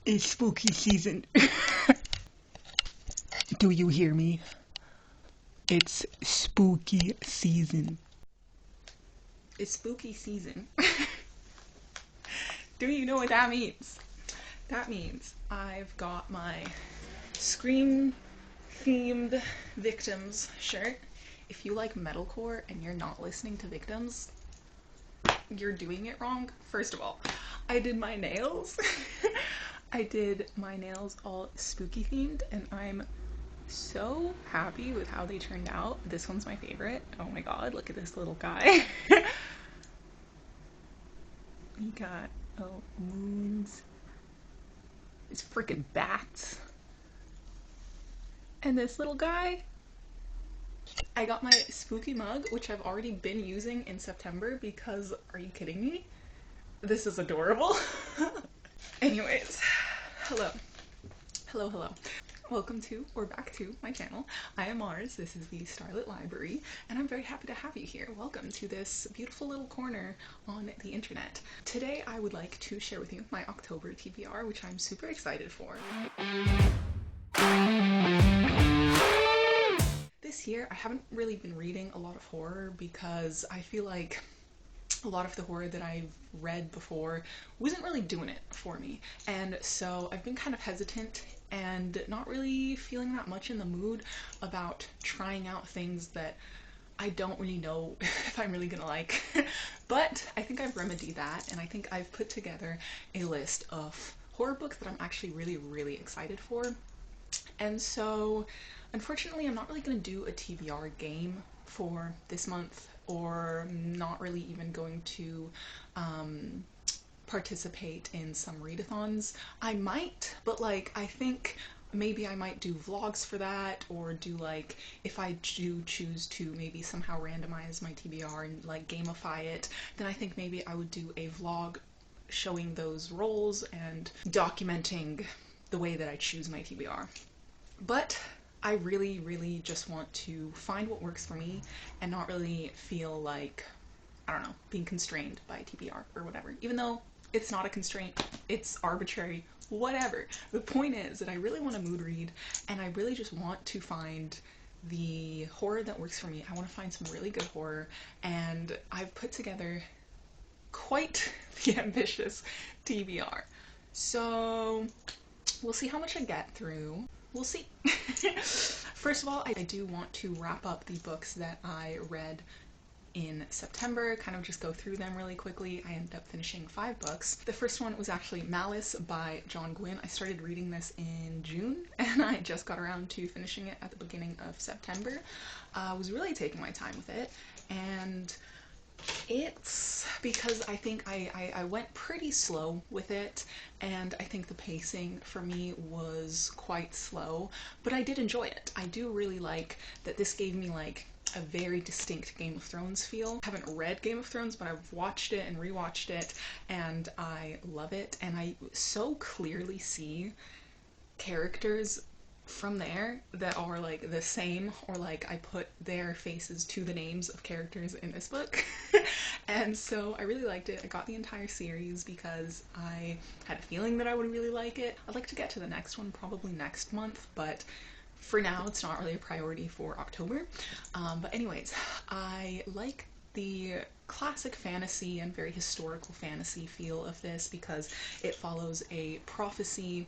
It's spooky season. Do you hear me? It's spooky season. It's spooky season. Do you know what that means? That means I've got my Scream themed Victims shirt. If you like metalcore and you're not listening to Victims, you're doing it wrong. First of all, I did my nails. I did my nails all spooky themed, and I'm so happy with how they turned out. This one's my favorite. Oh my god, look at this little guy. You got, oh, moons. It's freaking bats. And this little guy. I got my spooky mug, which I've already been using in September because, are you kidding me? This is adorable. Anyways, hello. Hello, hello. Welcome to, or back to, my channel. I am Mars, this is the Starlit Library, and I'm very happy to have you here. Welcome to this beautiful little corner on the internet. Today I would like to share with you my October TBR, which I'm super excited for. This year I haven't really been reading a lot of horror because I feel like a lot of the horror that I've read before wasn't really doing it for me, and so I've been kind of hesitant and not really feeling that much in the mood about trying out things that I don't really know if I'm really gonna like. But I think I've remedied that, and I think I've put together a list of horror books that I'm actually really excited for. And so unfortunately I'm not really going to do a TBR game for this month, or not really even going to participate in some readathons. I might, but like I think maybe I might do vlogs for that, or do like, if I do choose to maybe somehow randomize my TBR and like gamify it, then I think maybe I would do a vlog showing those rolls and documenting the way that I choose my TBR. But I really just want to find what works for me and not really feel like, I don't know, being constrained by TBR or whatever. Even though it's not a constraint, it's arbitrary, whatever. The point is that I really want to mood read, and I really just want to find the horror that works for me. I want to find some really good horror, and I've put together quite the ambitious TBR. So we'll see how much I get through. We'll see. First of all, I do want to wrap up the books that I read in September, kind of just go through them really quickly. I ended up finishing 5 books. The first one was actually Malice by John Gwynne. I started reading this in June, and I just got around to finishing it at the beginning of September. I was really taking my time with it, and it's because I think I went pretty slow with it, and I think the pacing for me was quite slow, but I did enjoy it. I do really like that this gave me like a very distinct Game of Thrones feel. I haven't read Game of Thrones, but I've watched it and rewatched it, and I love it, and I so clearly see characters from there that are like the same, or like I put their faces to the names of characters in this book. And so I really liked it. I got the entire series because I had a feeling that I would really like it. I'd like to get to the next one probably next month, but for now it's not really a priority for October. But anyways, I like the classic fantasy and very historical fantasy feel of this because it follows a prophecy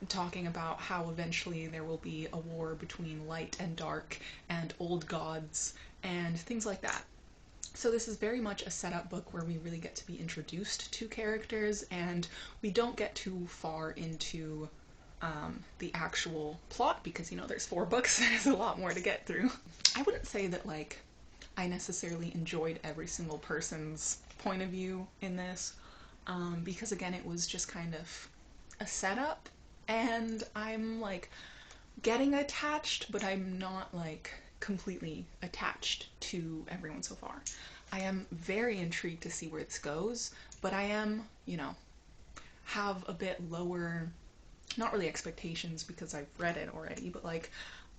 talking about how eventually there will be a war between light and dark and old gods and things like that. So this is very much a setup book where we really get to be introduced to characters, and we don't get too far into the actual plot because, you know, there's 4 books, there's a lot more to get through. I wouldn't say that like I necessarily enjoyed every single person's point of view in this, because again it was just kind of a setup, and I'm like getting attached, but I'm not like completely attached to everyone so far. I am very intrigued to see where this goes, but I am, you know, have a bit lower, not really expectations because I've read it already, but like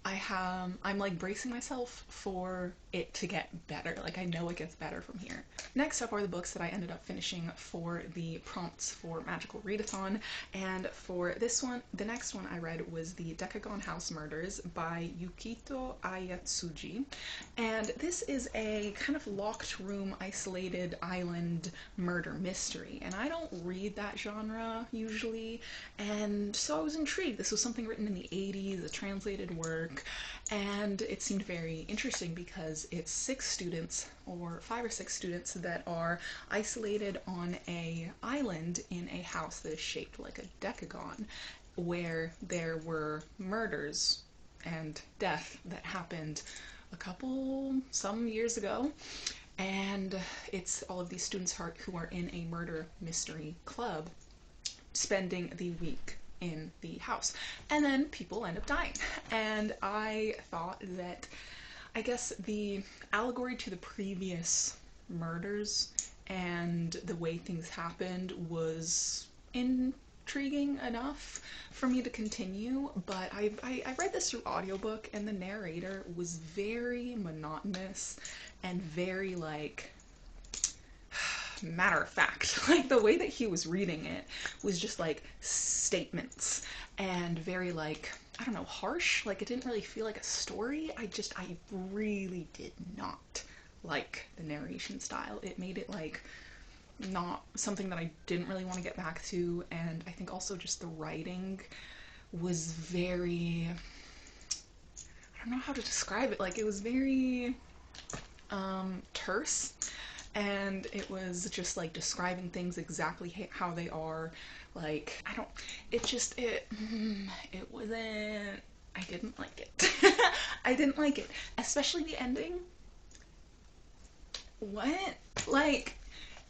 I'm like bracing myself for it to get better. Like I know it gets better from here. Next up are the books that I ended up finishing for the prompts for Magical Readathon. And for this one, the next one I read was the Decagon House Murders by Yukito Ayatsuji. And this is a kind of locked room, isolated island murder mystery. And I don't read that genre usually. And so I was intrigued. This was something written in the 80s, a translated work, and it seemed very interesting because it's 6 students, or 5 or 6 students, that are isolated on a island in a house that is shaped like a decagon, where there were murders and death that happened some years ago. And it's all of these students who are in a murder mystery club spending the week in the house. And then people end up dying. And I thought that, I guess, the allegory to the previous murders and the way things happened was intriguing enough for me to continue, but I read this through audiobook, and the narrator was very monotonous and very, like, matter of fact. Like, the way that he was reading it was just like statements and very, like, I don't know, harsh. Like, it didn't really feel like a story. I really did not like the narration style. It made it like not something that I didn't really want to get back to. And I think also just the writing was very, I don't know how to describe it. Like, it was very terse, and it was just like describing things exactly how they are. Like, it wasn't, I didn't like it. I didn't like it, especially the ending. What? Like,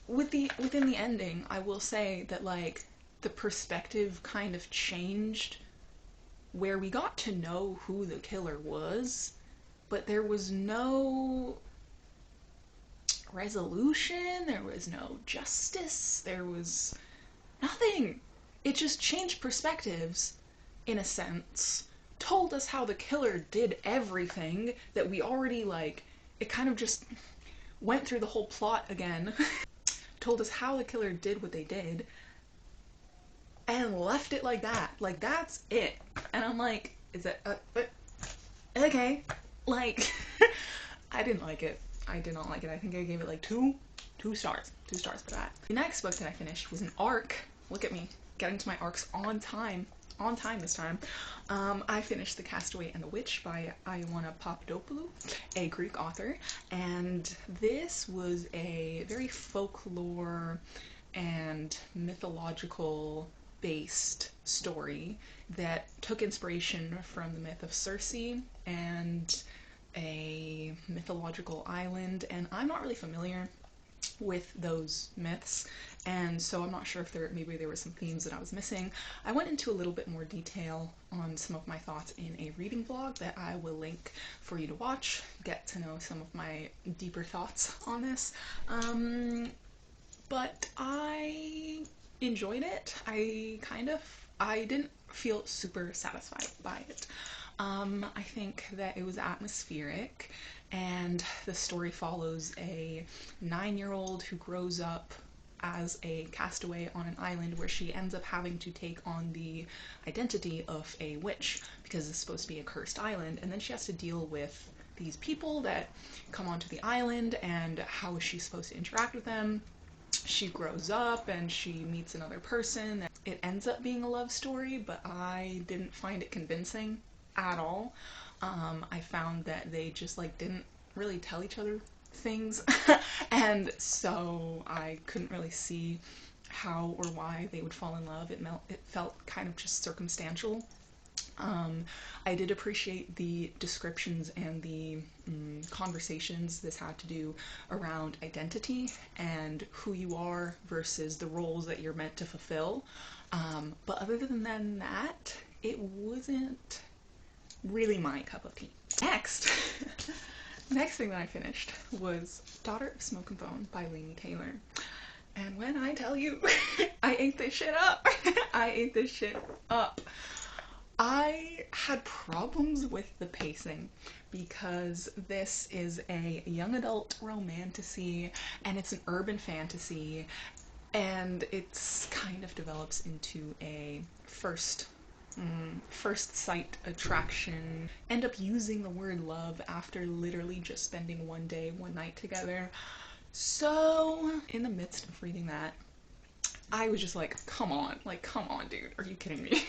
within the ending, I will say that, like, the perspective kind of changed, where we got to know who the killer was, but there was no resolution, there was no justice, there was nothing. It just changed perspectives, in a sense, told us how the killer did everything that we already, like, it kind of just went through the whole plot again, told us how the killer did what they did, and left it like that. Like, that's it. And I'm like, is it, okay. Like, I didn't like it. I did not like it. I think I gave it like two stars. 2 stars for that. The next book that I finished was an arc. Look at me, getting to my arcs on time. On time this time. I finished The Castaway and the Witch by Ioana Papadopoulou, a Greek author, and this was a very folklore and mythological based story that took inspiration from the myth of Circe and a mythological island, and I'm not really familiar with those myths, and so I'm not sure if maybe there were some themes that I was missing. I went into a little bit more detail on some of my thoughts in a reading vlog that I will link for you to watch, get to know some of my deeper thoughts on this. But I enjoyed it. I didn't feel super satisfied by it. I think that it was atmospheric, and the story follows a 9-year-old who grows up as a castaway on an island where she ends up having to take on the identity of a witch because it's supposed to be a cursed island, and then she has to deal with these people that come onto the island and how is she supposed to interact with them. She grows up and she meets another person. It ends up being a love story, but I didn't find it convincing at all. I found that they just, like, didn't really tell each other things, and so I couldn't really see how or why they would fall in love. It felt kind of just circumstantial. I did appreciate the descriptions and the conversations this had to do around identity and who you are versus the roles that you're meant to fulfill. But other than that, it wasn't really my cup of tea. Next thing that I finished was Daughter of Smoke and Bone by Laini Taylor. And when I tell you, I ate this shit up. I ate this shit up. I had problems with the pacing because this is a young adult romantasy and it's an urban fantasy, and it's kind of develops into a first sight attraction. End up using the word love after literally just spending one day, one night together. So, in the midst of reading that, I was just like, come on, dude, are you kidding me?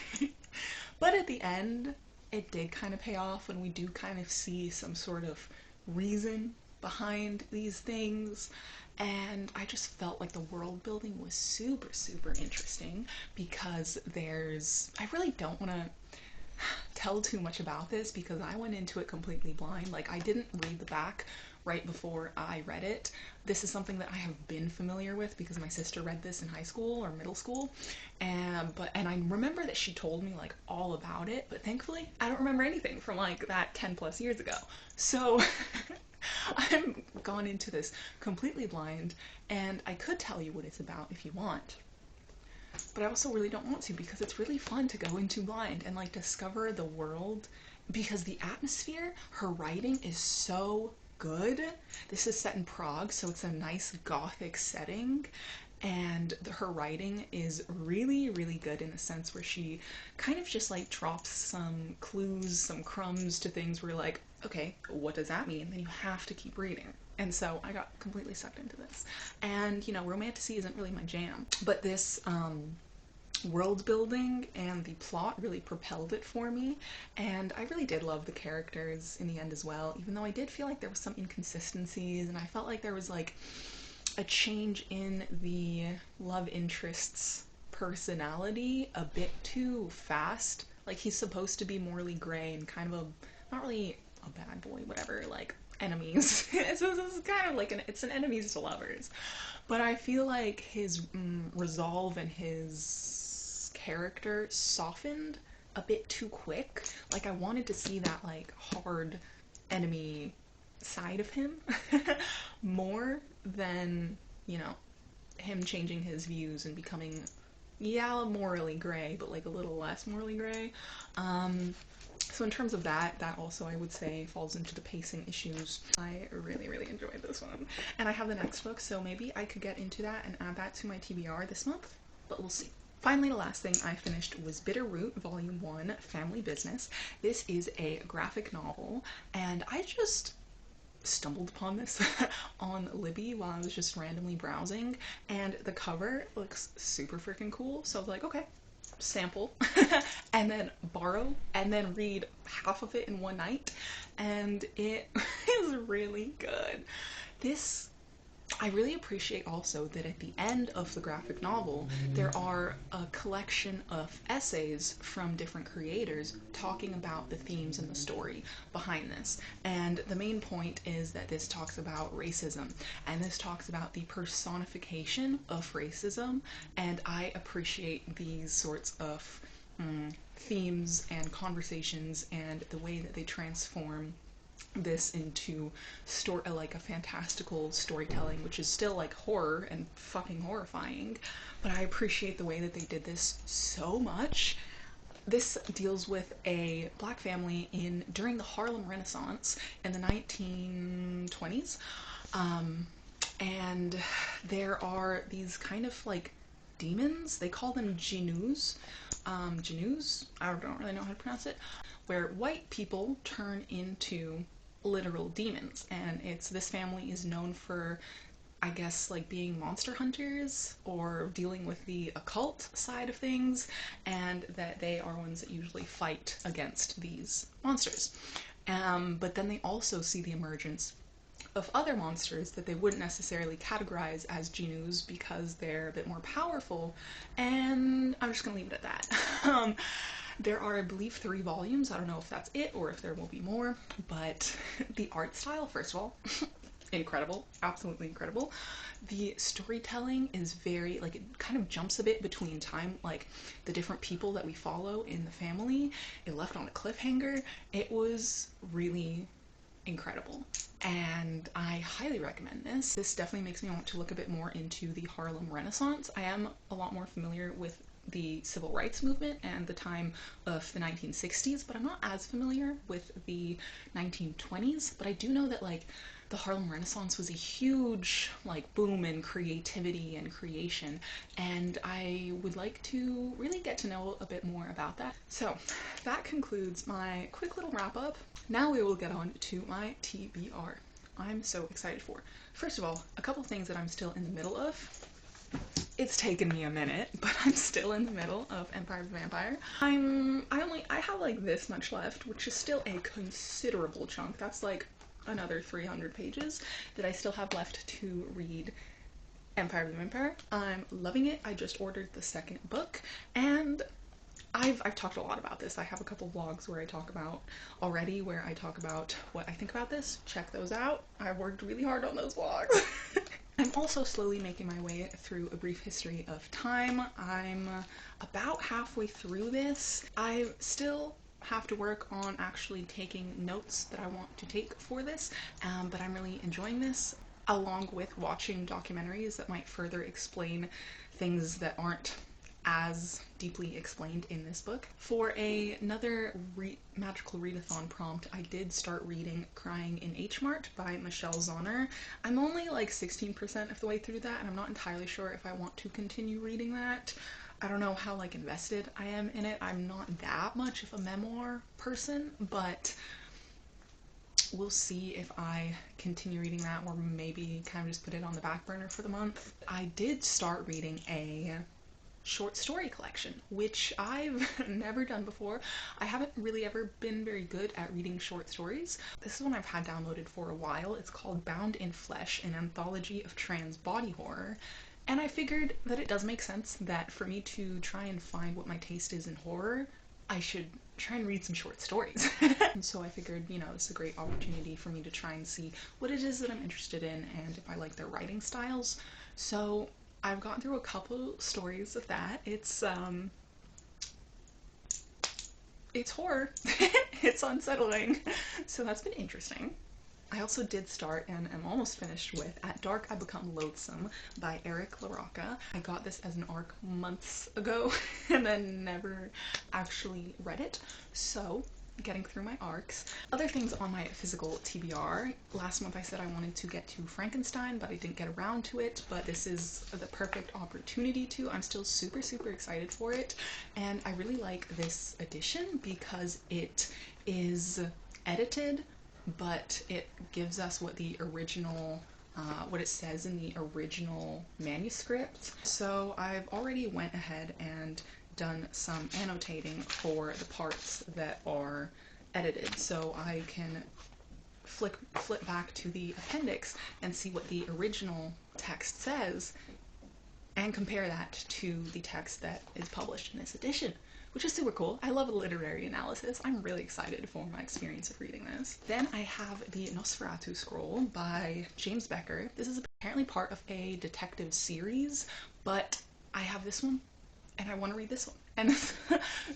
But at the end, it did kind of pay off, and we do kind of see some sort of reason behind these things. And I just felt like the world building was super, super interesting because I really don't want to tell too much about this because I went into it completely blind. Like, I didn't read the back right before I read it. This is something that I have been familiar with because my sister read this in high school or middle school, and I remember that she told me like all about it, but thankfully I don't remember anything from like that 10 plus years ago. So I'm gone into this completely blind, and I could tell you what it's about if you want, but I also really don't want to because it's really fun to go into blind and like discover the world because the atmosphere, her writing is so good. This is set in Prague, so it's a nice gothic setting, and her writing is really, really good in the sense where she kind of just like drops some clues, some crumbs to things where you're like, okay, what does that mean? And then you have to keep reading. And so I got completely sucked into this. And, you know, romantasy isn't really my jam, but this world building and the plot really propelled it for me, and I really did love the characters in the end as well, even though I did feel like there was some inconsistencies, and I felt like there was like a change in the love interest's personality a bit too fast. Like, he's supposed to be morally gray and kind of a, not really a bad boy, whatever, like enemies. It's kind of like it's an enemies to lovers, but I feel like his resolve and his character softened a bit too quick. Like, I wanted to see that like hard enemy side of him more than, you know, him changing his views and becoming, yeah, morally gray, but like a little less morally gray. So in terms of that, that also I would say falls into the pacing issues. I really, really enjoyed this one. And I have the next book, so maybe I could get into that and add that to my TBR this month, but we'll see. Finally, the last thing I finished was Bitterroot, Volume 1, Family Business. This is a graphic novel, and I just stumbled upon this on Libby while I was just randomly browsing, and the cover looks super freaking cool, so I was like, okay, sample, and then borrow, and then read half of it in one night, and it is really good. This I really appreciate also that at the end of the graphic novel, there are a collection of essays from different creators talking about the themes and the story behind this. And the main point is that this talks about racism, and this talks about the personification of racism, and I appreciate these sorts of themes and conversations and the way that they transform this into like a fantastical storytelling, which is still like horror and fucking horrifying, but I appreciate the way that they did this so much. This deals with a black family during the Harlem Renaissance in the 1920s, and there are these kind of like demons. They call them jinus. Jinus, I don't really know how to pronounce it, where white people turn into literal demons, and this family is known for, I guess, like being monster hunters or dealing with the occult side of things, and that they are ones that usually fight against these monsters. But then they also see the emergence of other monsters that they wouldn't necessarily categorize as Jinus because they're a bit more powerful, and I'm just gonna leave it at that. There are, I believe, 3 volumes. I don't know if that's it or if there will be more, but the art style, first of all, incredible, absolutely incredible. The storytelling is very, like, it kind of jumps a bit between time, like the different people that we follow in the family. It left on a cliffhanger. It was really incredible, and I highly recommend this. This definitely makes me want to look a bit more into the Harlem Renaissance. I am a lot more familiar with the civil rights movement and the time of the 1960s, but I'm not as familiar with the 1920s. But I do know that like the Harlem Renaissance was a huge like boom in creativity and creation, and I would like to really get to know a bit more about that. So that concludes my quick little wrap up. Now we will get on to my TBR. I'm so excited for. First of all, a couple things that I'm still in the middle of. It's taken me a minute, but I'm still in the middle of Empire of the Vampire. I have like this much left, which is still a considerable chunk. That's like another 300 pages that I still have left to read Empire of the Vampire. I'm loving it. I just ordered the second book, and I've talked a lot about this. I have a couple vlogs where I talk about already, where I talk about what I think about this. Check those out. I've worked really hard on those vlogs. I'm also slowly making my way through A Brief History of Time. I'm about halfway through this. I still have to work on actually taking notes that I want to take for this, but I'm really enjoying this, along with watching documentaries that might further explain things that aren't as deeply explained in this book. For another magical readathon prompt, I did start reading Crying in H Mart by Michelle Zauner. I'm only like 16% of the way through that, and I'm not entirely sure if I want to continue reading that. I don't know how like invested I am in it. I'm not that much of a memoir person, but we'll see if I continue reading that or maybe kind of just put it on the back burner for the month. I did start reading a short story collection, which I've never done before. I haven't really ever been very good at reading short stories. This is one I've had downloaded for a while. It's called Bound in Flesh, an anthology of trans body horror. And I figured that it does make sense that for me to try and find what my taste is in horror, I should try and read some short stories. And so I figured, you know, it's a great opportunity for me to try and see what it is that I'm interested in and if I like their writing styles. So I've gone through a couple stories of that. It's horror. It's unsettling. So that's been interesting. I also did start and am almost finished with At Dark I Become Loathsome by Eric LaRocca. I got this as an ARC months ago and then never actually read it. So getting through my ARCs. Other things on my physical TBR. Last month I said I wanted to get to Frankenstein, but I didn't get around to it, but this is the perfect opportunity to. I'm still super, super excited for it, and I really like this edition because it is edited, but it gives us what the original what it says in the original manuscript. So I've already went ahead and done some annotating for the parts that are edited, so I can flip back to the appendix and see what the original text says and compare that to the text that is published in this edition, which is super cool. I love a literary analysis. I'm really excited for my experience of reading this. Then I have the Nosferatu scroll by James Becker. This is apparently part of a detective series, but I have this one and I want to read this one. And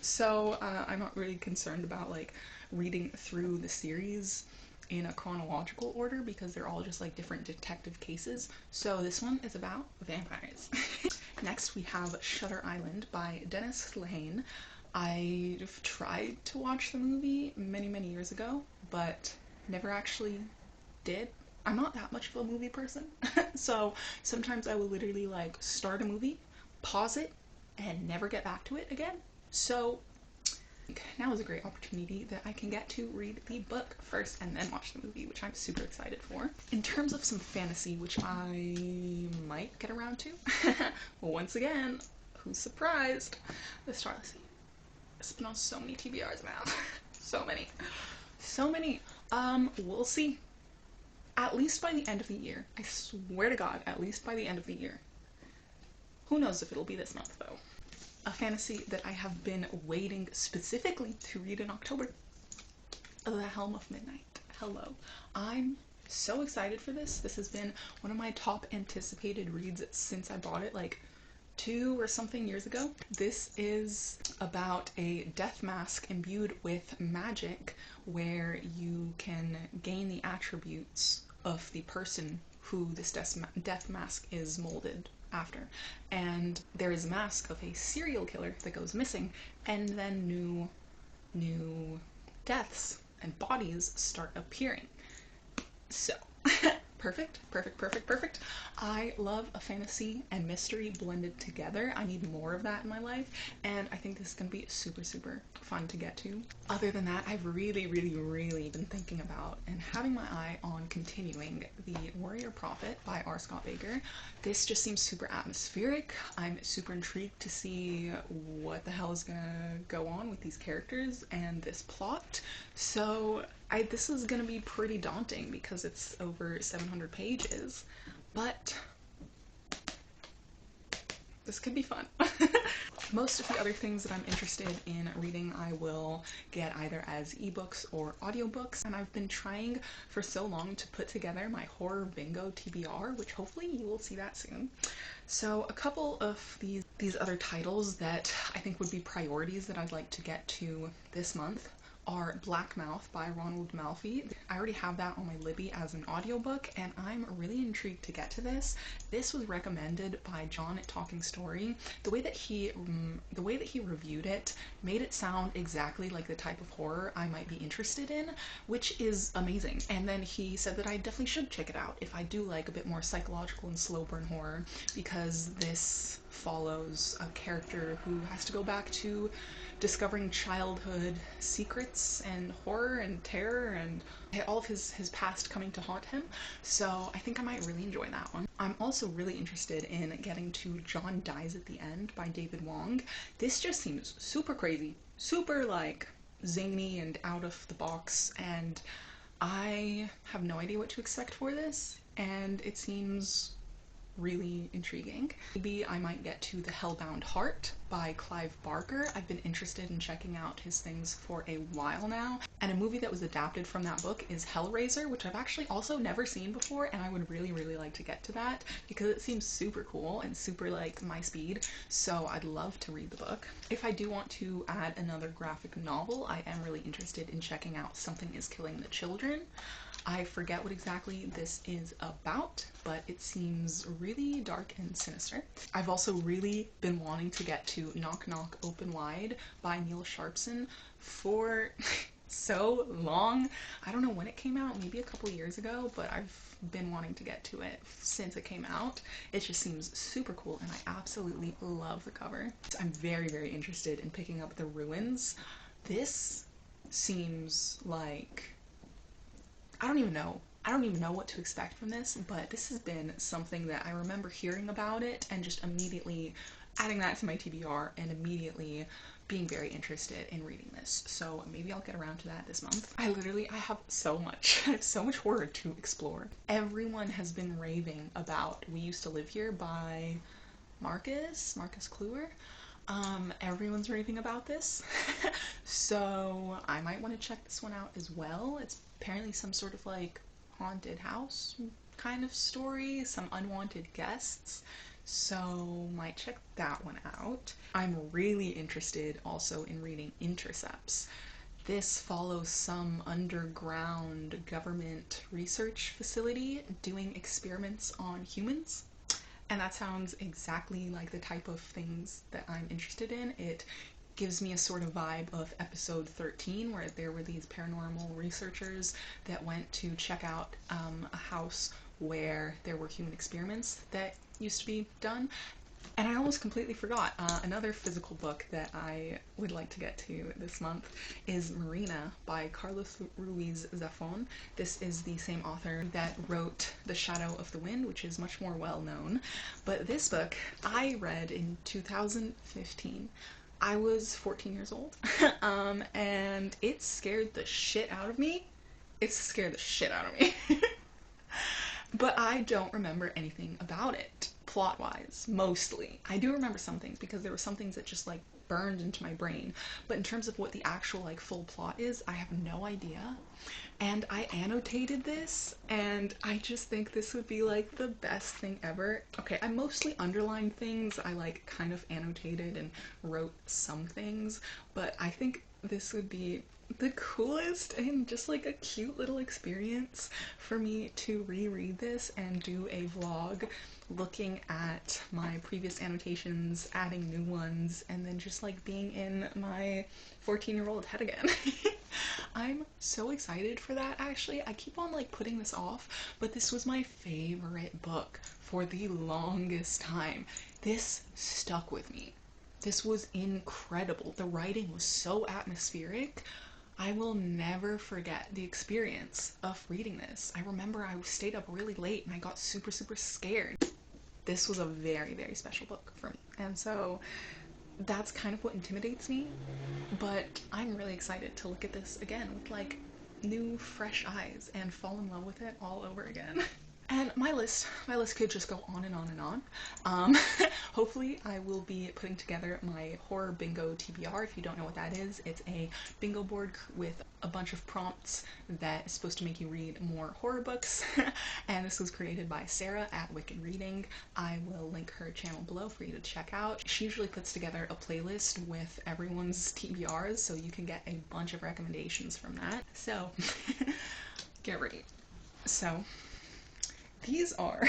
so I'm not really concerned about like reading through the series in a chronological order because they're all just like different detective cases. So this one is about vampires. Next we have Shutter Island by Dennis Lehane. I've tried to watch the movie many, many years ago, but never actually did. I'm not that much of a movie person. So sometimes I will literally like start a movie, pause it, and never get back to it again. So now is a great opportunity that I can get to read the book first and then watch the movie, which I'm super excited for. In terms of some fantasy, which I might get around to, once again, who's surprised? The Starless Sea. It's been on so many TBRs now. So many. So many. We'll see. At least by the end of the year. I swear to God, at least by the end of the year. Who knows if it'll be this month, though. A fantasy that I have been waiting specifically to read in October. The Helm of Midnight. Hello. I'm so excited for this. This has been one of my top anticipated reads since I bought it like 2 or something years ago. This is about a death mask imbued with magic where you can gain the attributes of the person who this death mask is molded after. And there is a mask of a serial killer that goes missing, and then new deaths and bodies start appearing. So, perfect, perfect, perfect, perfect. I love a fantasy and mystery blended together. I need more of that in my life, and I think this is gonna be super, super fun to get to. Other than that, I've really, really, really been thinking about and having my eye on continuing The Warrior Prophet by R. Scott Baker. This just seems super atmospheric. I'm super intrigued to see what the hell is gonna go on with these characters and this plot. So this is gonna be pretty daunting because it's over 700 pages, but this could be fun. Most of the other things that I'm interested in reading I will get either as ebooks or audiobooks, and I've been trying for so long to put together my horror bingo TBR, which hopefully you will see that soon. So a couple of these other titles that I think would be priorities that I'd like to get to this month are Blackmouth by Ronald Malfi. I already have that on my Libby as an audiobook, and I'm really intrigued to get to this. This was recommended by John at Talking Story. The way that he reviewed it made it sound exactly like the type of horror I might be interested in, which is amazing. And then he said that I definitely should check it out if I do like a bit more psychological and slow burn horror, because this follows a character who has to go back to discovering childhood secrets and horror and terror and all of his past coming to haunt him. So I think I might really enjoy that one. I'm also really interested in getting to John Dies at the End by David Wong. This just seems super crazy, super like zany and out of the box, and I have no idea what to expect for this, and it seems really intriguing. Maybe I might get to The Hellbound Heart by Clive Barker. I've been interested in checking out his things for a while now, and a movie that was adapted from that book is Hellraiser, which I've actually also never seen before, and I would really, really like to get to that because it seems super cool and super like my speed, so I'd love to read the book. If I do want to add another graphic novel, I am really interested in checking out Something is Killing the Children. I forget what exactly this is about, but it seems really dark and sinister. I've also really been wanting to get to Knock Knock Open Wide by Neil Sharpson for so long. I don't know when it came out, maybe a couple years ago, but I've been wanting to get to it since it came out. It just seems super cool, and I absolutely love the cover. I'm very, very interested in picking up The Ruins. This seems like I don't even know what to expect from this, but this has been something that I remember hearing about it and just immediately adding that to my TBR and immediately being very interested in reading this. So maybe I'll get around to that this month. I have so much horror to explore. Everyone has been raving about We Used to Live Here by Marcus Kluwer. Everyone's raving about this. So I might want to check this one out as well. It's apparently some sort of like haunted house kind of story, some unwanted guests, so might check that one out. I'm really interested also in reading Intercepts. This follows some underground government research facility doing experiments on humans, and that sounds exactly like the type of things that I'm interested in. It gives me a sort of vibe of episode 13, where there were these paranormal researchers that went to check out a house where there were human experiments that used to be done. And I almost completely forgot, another physical book that I would like to get to this month is Marina by Carlos Ruiz Zafón. This is the same author that wrote The Shadow of the Wind, which is much more well known. But this book I read in 2015. I was 14 years old, and it scared the shit out of me. It scared the shit out of me. But I don't remember anything about it, plot-wise, mostly. I do remember some things, because there were some things that just, like, burned into my brain. But in terms of what the actual, like, full plot is, I have no idea. And I annotated this, and I just think this would be, like, the best thing ever. Okay, I mostly underlined things. I, like, kind of annotated and wrote some things. But I think this would be the coolest and just like a cute little experience for me to reread this and do a vlog looking at my previous annotations, adding new ones, and then just like being in my 14-year-old head again. I'm so excited for that actually. I keep on like putting this off, but this was my favorite book for the longest time. This stuck with me. This was incredible. The writing was so atmospheric. I will never forget the experience of reading this. I remember I stayed up really late and I got super, super scared. This was a very, very special book for me. And so that's kind of what intimidates me. But I'm really excited to look at this again with like new, fresh eyes and fall in love with it all over again. And my list could just go on and on and on. Hopefully I will be putting together my horror bingo TBR. If you don't know what that is, it's a bingo board with a bunch of prompts that is supposed to make you read more horror books. And this was created by Sarah at Wicked Reading. I will link her channel below for you to check out. She usually puts together a playlist with everyone's TBRs, so you can get a bunch of recommendations from that. So get ready. So these are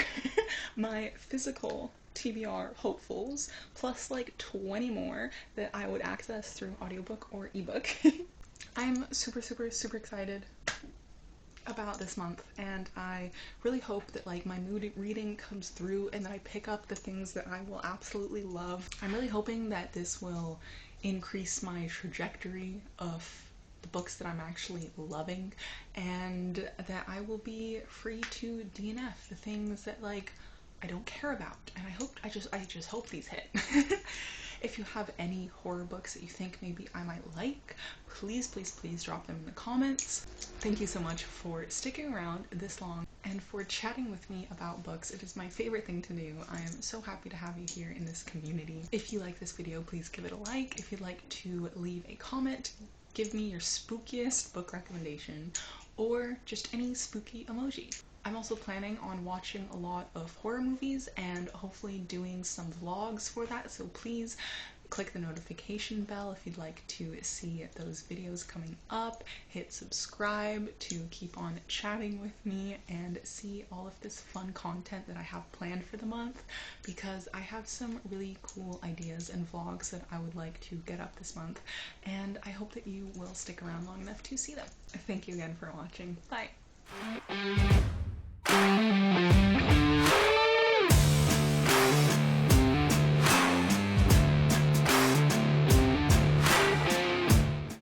my physical TBR hopefuls, plus like 20 more that I would access through audiobook or ebook. I'm super, super, super excited about this month, and I really hope that like my mood reading comes through and that I pick up the things that I will absolutely love. I'm really hoping that this will increase my trajectory of the books that I'm actually loving, and that I will be free to DNF the things that like I don't care about. And I just hope these hit. If you have any horror books that you think maybe I might like, please, please, please drop them in the comments. Thank you so much for sticking around this long and for chatting with me about books. It is my favorite thing to do. I am so happy to have you here in this community. If you like this video, please give it a like. If you'd like to leave a comment, give me your spookiest book recommendation or just any spooky emoji. I'm also planning on watching a lot of horror movies and hopefully doing some vlogs for that, so please click the notification bell if you'd like to see those videos coming up. Hit subscribe to keep on chatting with me and see all of this fun content that I have planned for the month, because I have some really cool ideas and vlogs that I would like to get up this month, and I hope that you will stick around long enough to see them. Thank you again for watching. Bye!